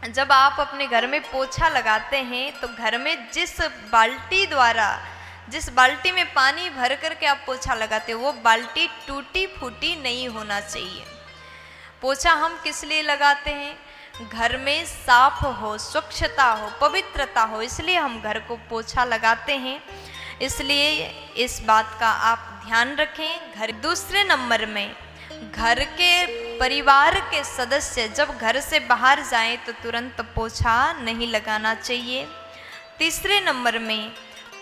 जब आप अपने घर में पोछा लगाते हैं तो घर में जिस बाल्टी में पानी भर करके आप पोछा लगाते हो वो बाल्टी टूटी फूटी नहीं होना चाहिए। पोछा हम किस लिए लगाते हैं? घर में साफ हो, स्वच्छता हो, पवित्रता हो, इसलिए हम घर को पोछा लगाते हैं। इसलिए इस बात का आप ध्यान रखें। दूसरे नंबर में, घर के परिवार के सदस्य जब घर से बाहर जाएं तो तुरंत पोछा नहीं लगाना चाहिए। तीसरे नंबर में,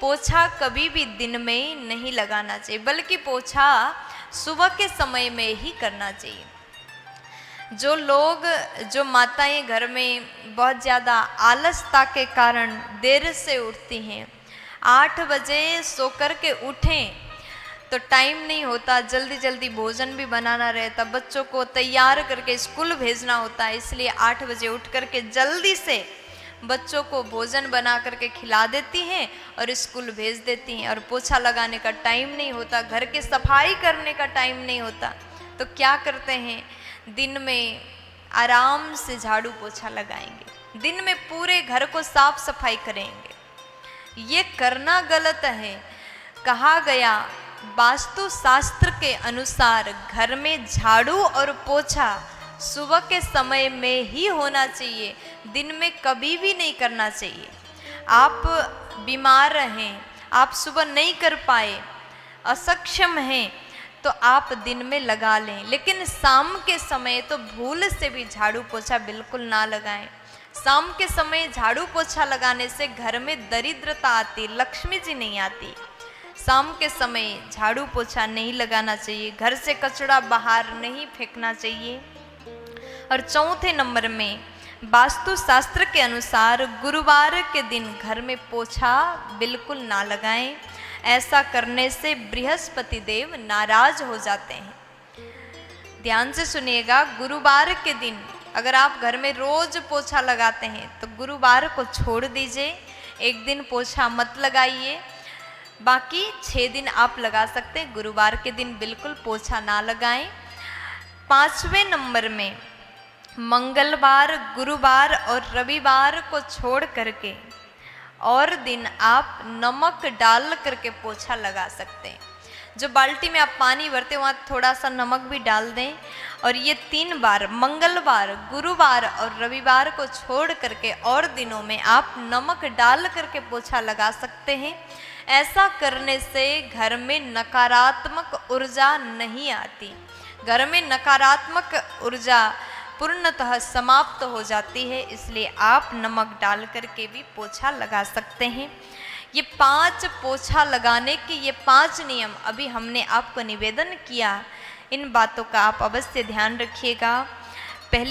पोछा कभी भी दिन में नहीं लगाना चाहिए, बल्कि पोछा सुबह के समय में ही करना चाहिए। जो माताएं घर में बहुत ज़्यादा आलसता के कारण देर से उठती हैं, 8 बजे सो कर के उठें तो टाइम नहीं होता, जल्दी जल्दी भोजन भी बनाना रहता, बच्चों को तैयार करके स्कूल भेजना होता है, इसलिए 8 बजे उठ करके जल्दी से बच्चों को भोजन बना करके खिला देती हैं और स्कूल भेज देती हैं। और पोछा लगाने का टाइम नहीं होता, घर की सफाई करने का टाइम नहीं होता, तो क्या करते हैं? दिन में आराम से झाड़ू पोछा लगाएंगे, दिन में पूरे घर को साफ सफाई करेंगे। ये करना गलत है। कहा गया वास्तु शास्त्र के अनुसार घर में झाड़ू और पोछा सुबह के समय में ही होना चाहिए, दिन में कभी भी नहीं करना चाहिए। आप बीमार हैं, आप सुबह नहीं कर पाए, असक्षम हैं, तो आप दिन में लगा लें, लेकिन शाम के समय तो भूल से भी झाड़ू पोछा बिल्कुल ना लगाएं। शाम के समय झाड़ू पोछा लगाने से घर में दरिद्रता आती, लक्ष्मी जी नहीं आती। शाम के समय झाड़ू पोछा नहीं लगाना चाहिए, घर से कचरा बाहर नहीं फेंकना चाहिए। और चौथे नंबर में, वास्तु शास्त्र के अनुसार गुरुवार के दिन घर में पोछा बिल्कुल ना लगाएं। ऐसा करने से बृहस्पति देव नाराज हो जाते हैं। ध्यान से सुनिएगा, गुरुवार के दिन अगर आप घर में रोज पोछा लगाते हैं तो गुरुवार को छोड़ दीजिए, एक दिन पोछा मत लगाइए, बाकी 6 दिन आप लगा सकते हैं। गुरुवार के दिन बिल्कुल पोछा ना लगाएं। 5वें नंबर में, मंगलवार, गुरुवार और रविवार को छोड़ करके और दिन आप नमक डाल करके पोछा लगा सकते हैं। जो बाल्टी में आप पानी भरते हैं वहाँ थोड़ा सा नमक भी डाल दें और ये 3 बार, मंगलवार, गुरुवार और रविवार को छोड़ करके और दिनों में आप नमक डाल करके पोछा लगा सकते हैं। ऐसा करने से घर में नकारात्मक ऊर्जा नहीं आती, घर में नकारात्मक ऊर्जा पूर्णतः समाप्त हो जाती है। इसलिए आप नमक डाल करके भी पोछा लगा सकते हैं। ये 5 पोछा लगाने के ये 5 नियम अभी हमने आपको निवेदन किया, इन बातों का आप अवश्य ध्यान रखिएगा। पहले